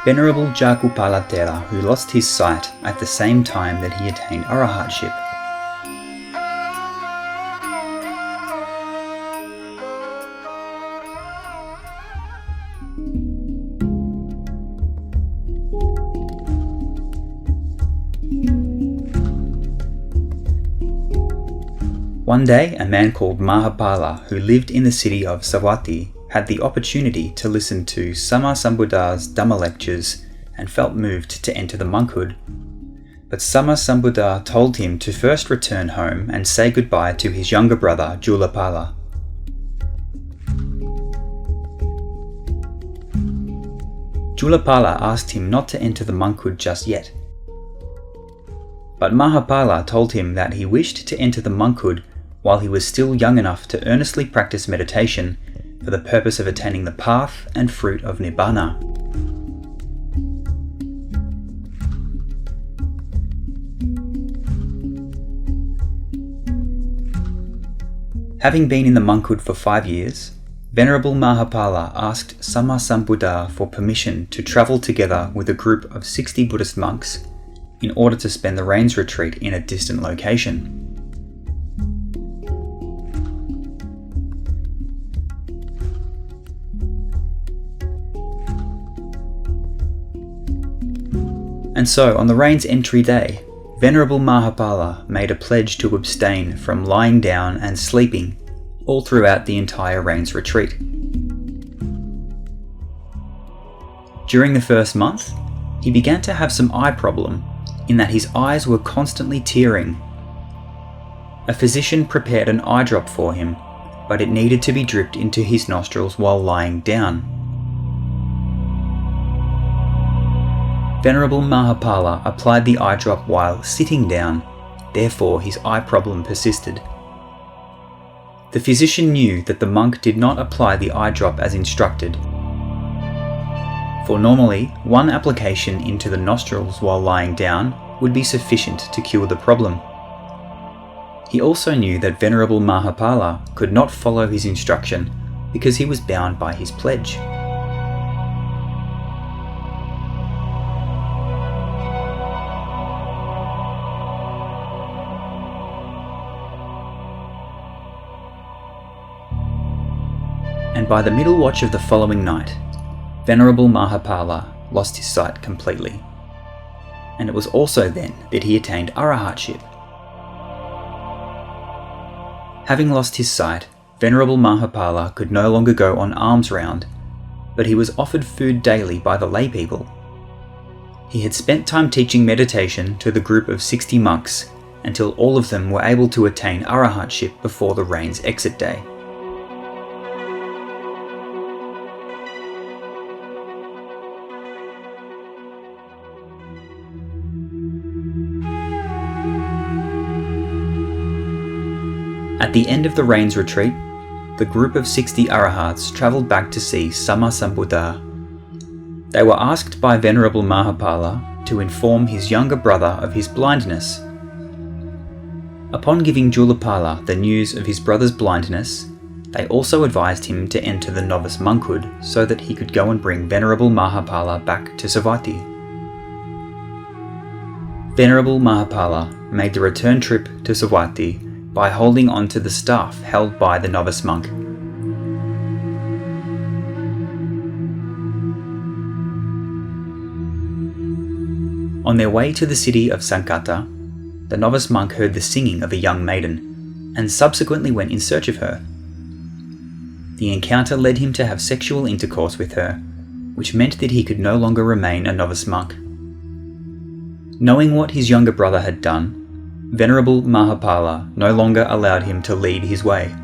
Venerable Cakkhupalathera, who lost his sight at the same time that he attained Arahatship. One day, a man called Mahapala, who lived in the city of Savatthi, had the opportunity to listen to Sammasambuddha's Dhamma lectures and felt moved to enter the monkhood. But Sammasambuddha told him to first return home and say goodbye to his younger brother Julapala. Julapala asked him not to enter the monkhood just yet. But Mahapala told him that he wished to enter the monkhood while he was still young enough to earnestly practice meditation for the purpose of attaining the path and fruit of Nibbana. Having been in the monkhood for 5 years, Venerable Mahapala asked Sammasambuddha for permission to travel together with a group of 60 Buddhist monks in order to spend the rains retreat in a distant location. And so, on the rains entry day, Venerable Mahapala made a pledge to abstain from lying down and sleeping all throughout the entire rains retreat. During the first month, he began to have some eye problem in that his eyes were constantly tearing. A physician prepared an eye drop for him, but it needed to be dripped into his nostrils while lying down. Venerable Mahapala applied the eye drop while sitting down, therefore his eye problem persisted. The physician knew that the monk did not apply the eye drop as instructed, for normally one application into the nostrils while lying down would be sufficient to cure the problem. He also knew that Venerable Mahapala could not follow his instruction because he was bound by his pledge. And by the middle watch of the following night, Venerable Mahapala lost his sight completely. And it was also then that he attained Arahatship. Having lost his sight, Venerable Mahapala could no longer go on alms round, but he was offered food daily by the lay people. He had spent time teaching meditation to the group of 60 monks until all of them were able to attain Arahatship before the rains exit day. At the end of the rains retreat, the group of 60 Arahats travelled back to see Sammasambuddha. They were asked by Venerable Mahapala to inform his younger brother of his blindness. Upon giving Julapala the news of his brother's blindness, they also advised him to enter the novice monkhood so that he could go and bring Venerable Mahapala back to Savatthi. Venerable Mahapala made the return trip to Savatthi by holding on to the staff held by the novice monk. On their way to the city of Sankata, the novice monk heard the singing of a young maiden, and subsequently went in search of her. The encounter led him to have sexual intercourse with her, which meant that he could no longer remain a novice monk. Knowing what his younger brother had done, Venerable Mahapala no longer allowed him to lead his way.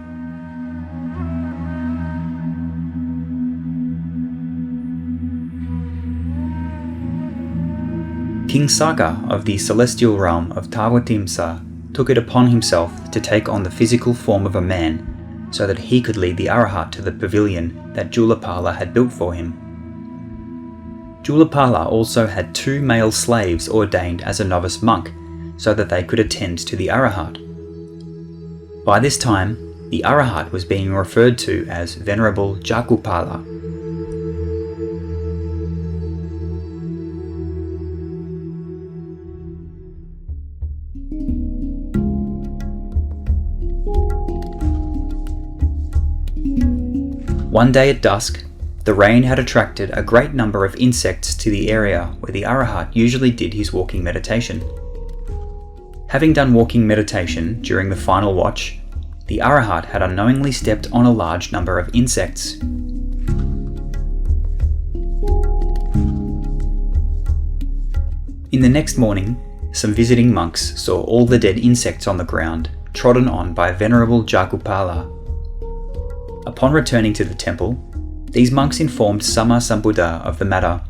King Saka of the celestial realm of Tawatimsa took it upon himself to take on the physical form of a man so that he could lead the Arahat to the pavilion that Julapala had built for him. Julapala also had 2 male slaves ordained as a novice monk so that they could attend to the Arahat. By this time, the Arahat was being referred to as Venerable Cakkhupala. One day at dusk, the rain had attracted a great number of insects to the area where the Arahat usually did his walking meditation. Having done walking meditation during the final watch, the Arahat had unknowingly stepped on a large number of insects. In the next morning, some visiting monks saw all the dead insects on the ground, trodden on by Venerable Cakkhupala. Upon returning to the temple, these monks informed Sammasambuddha of the matter.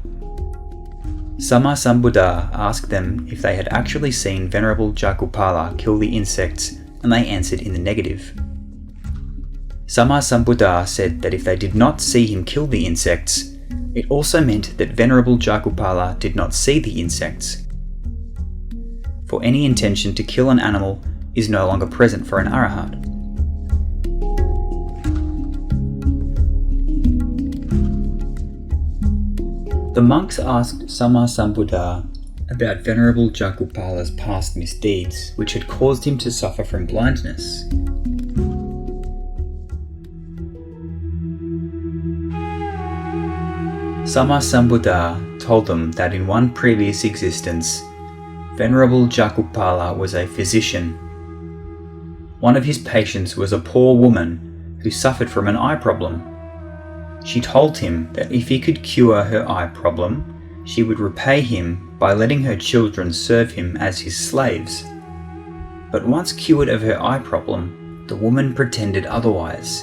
Sammasambuddha asked them if they had actually seen Venerable Cakkhupala kill the insects, and they answered in the negative. Sammasambuddha said that if they did not see him kill the insects, it also meant that Venerable Cakkhupala did not see the insects. For any intention to kill an animal is no longer present for an Arahat. The monks asked Sammasambuddha about Venerable Cakkhupala's past misdeeds, which had caused him to suffer from blindness. Sammasambuddha told them that in one previous existence, Venerable Cakkhupala was a physician. One of his patients was a poor woman who suffered from an eye problem. She told him that if he could cure her eye problem, she would repay him by letting her children serve him as his slaves. But once cured of her eye problem, the woman pretended otherwise.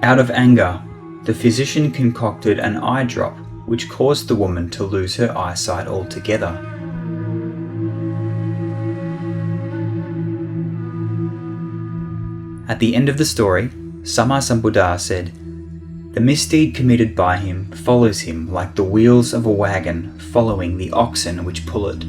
Out of anger, the physician concocted an eye drop which caused the woman to lose her eyesight altogether. At the end of the story, Sammasambuddha said, "The misdeed committed by him follows him like the wheels of a wagon following the oxen which pull it.